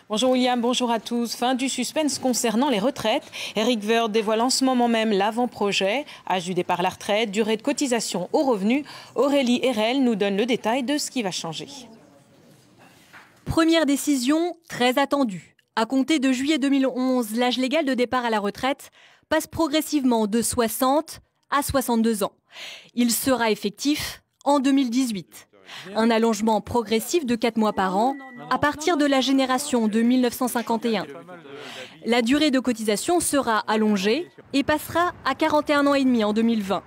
Bonjour William, bonjour à tous. Fin du suspense concernant les retraites. Éric Woerth dévoile en ce moment même l'avant-projet. Âge du départ à la retraite, durée de cotisation au revenu. Aurélie Herel nous donne le détail de ce qui va changer. Première décision très attendue. À compter de juillet 2011, l'âge légal de départ à la retraite passe progressivement de 60 à 62 ans. Il sera effectif en 2018. Un allongement progressif de 4 mois par an à partir de la génération de 1951. La durée de cotisation sera allongée et passera à 41 ans et demi en 2020.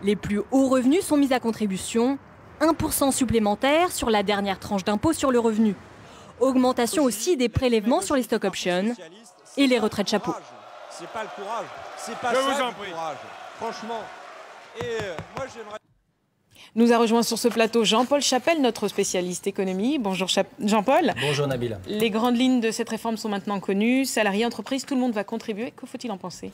Les plus hauts revenus sont mis à contribution, 1% supplémentaire sur la dernière tranche d'impôt sur le revenu. Augmentation aussi des prélèvements sur les stock options et les retraites chapeau. C'est pas le courage, c'est pas ça le courage, franchement. Et moi j'aimerais... Nous a rejoint sur ce plateau Jean-Paul Chapelle, notre spécialiste économie. Bonjour Jean-Paul. Bonjour Nabila. Les grandes lignes de cette réforme sont maintenant connues. Salariés, entreprises, tout le monde va contribuer. Que faut-il en penser ?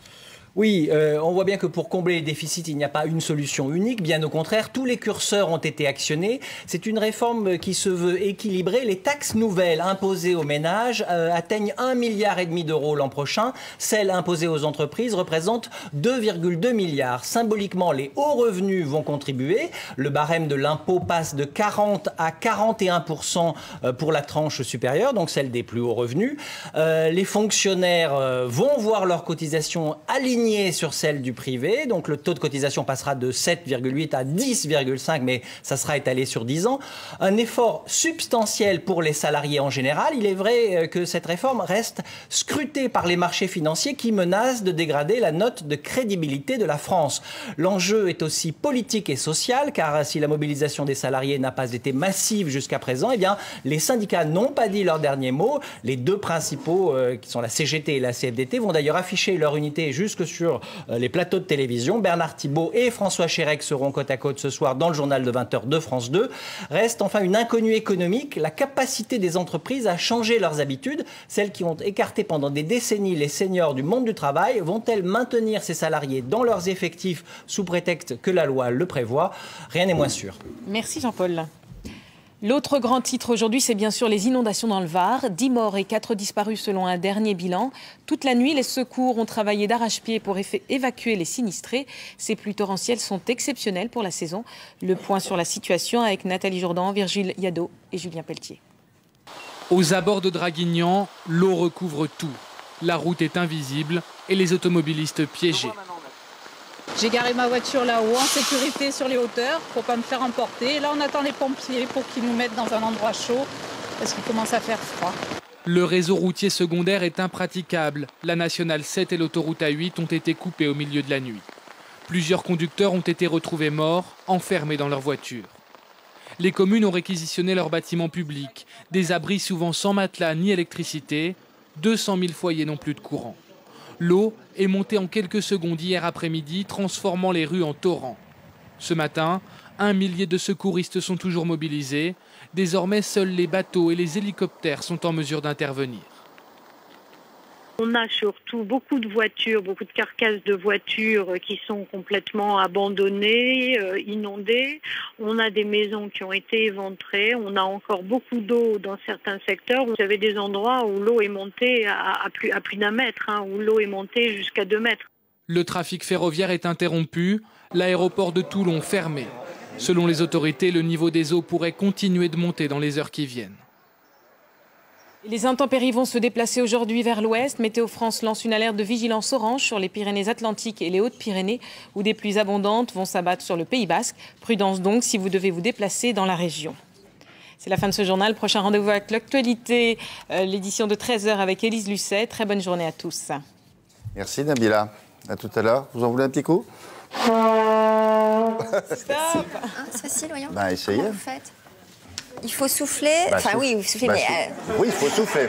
Oui, on voit bien que pour combler les déficits, il n'y a pas une solution unique. Bien au contraire, tous les curseurs ont été actionnés. C'est une réforme qui se veut équilibrée. Les taxes nouvelles imposées aux ménages atteignent 1,5 milliard d'euros l'an prochain. Celles imposées aux entreprises représentent 2,2 milliards. Symboliquement, les hauts revenus vont contribuer. Le barème de l'impôt passe de 40 à 41% pour la tranche supérieure, donc celle des plus hauts revenus. Les fonctionnaires vont voir leurs cotisations alignées sur celle du privé, donc le taux de cotisation passera de 7,8 à 10,5, mais ça sera étalé sur 10 ans. Un effort substantiel pour les salariés en général. Il est vrai que cette réforme reste scrutée par les marchés financiers qui menacent de dégrader la note de crédibilité de la France. L'enjeu est aussi politique et social, car si la mobilisation des salariés n'a pas été massive jusqu'à présent, eh bien, les syndicats n'ont pas dit leur dernier mot. Les deux principaux, qui sont la CGT et la CFDT, vont d'ailleurs afficher leur unité jusque sur les plateaux de télévision. Bernard Thibault et François Chérec seront côte à côte ce soir dans le journal de 20h de France 2. Reste enfin une inconnue économique, la capacité des entreprises à changer leurs habitudes. Celles qui ont écarté pendant des décennies les seniors du monde du travail, vont-elles maintenir ces salariés dans leurs effectifs sous prétexte que la loi le prévoit? Rien n'est moins sûr. Merci Jean-Paul. L'autre grand titre aujourd'hui, c'est bien sûr les inondations dans le Var. 10 morts et 4 disparus selon un dernier bilan. Toute la nuit, les secours ont travaillé d'arrache-pied pour évacuer les sinistrés. Ces pluies torrentielles sont exceptionnelles pour la saison. Le point sur la situation avec Nathalie Jourdan, Virgile Yadot et Julien Pelletier. Aux abords de Draguignan, l'eau recouvre tout. La route est invisible et les automobilistes piégés. J'ai garé ma voiture là-haut en sécurité sur les hauteurs pour ne pas me faire emporter. Là, on attend les pompiers pour qu'ils nous mettent dans un endroit chaud parce qu'il commence à faire froid. Le réseau routier secondaire est impraticable. La nationale 7 et l'autoroute A8 ont été coupées au milieu de la nuit. Plusieurs conducteurs ont été retrouvés morts, enfermés dans leur voiture. Les communes ont réquisitionné leurs bâtiments publics, des abris souvent sans matelas ni électricité. 200 000 foyers n'ont plus de courant. L'eau est montée en quelques secondes hier après-midi, transformant les rues en torrents. Ce matin, 1 millier de secouristes sont toujours mobilisés. Désormais, seuls les bateaux et les hélicoptères sont en mesure d'intervenir. On a surtout beaucoup de voitures, beaucoup de carcasses de voitures qui sont complètement abandonnées, inondées. On a des maisons qui ont été éventrées. On a encore beaucoup d'eau dans certains secteurs. Vous avez des endroits où l'eau est montée à plus d'un mètre, où l'eau est montée jusqu'à 2 mètres. Le trafic ferroviaire est interrompu. L'aéroport de Toulon fermé. Selon les autorités, le niveau des eaux pourrait continuer de monter dans les heures qui viennent. Les intempéries vont se déplacer aujourd'hui vers l'ouest. Météo France lance une alerte de vigilance orange sur les Pyrénées-Atlantiques et les Hautes-Pyrénées, où des pluies abondantes vont s'abattre sur le Pays Basque. Prudence donc si vous devez vous déplacer dans la région. C'est la fin de ce journal. Prochain rendez-vous avec l'actualité, l'édition de 13h avec Élise Lucet. Très bonne journée à tous. Merci Nabila. À tout à l'heure. Vous en voulez un petit coup? Stop. C'est facile, voyons. Essayez. Comment vous faites? Il faut souffler. Oui, vous soufflez, mais... Oui, il faut souffler.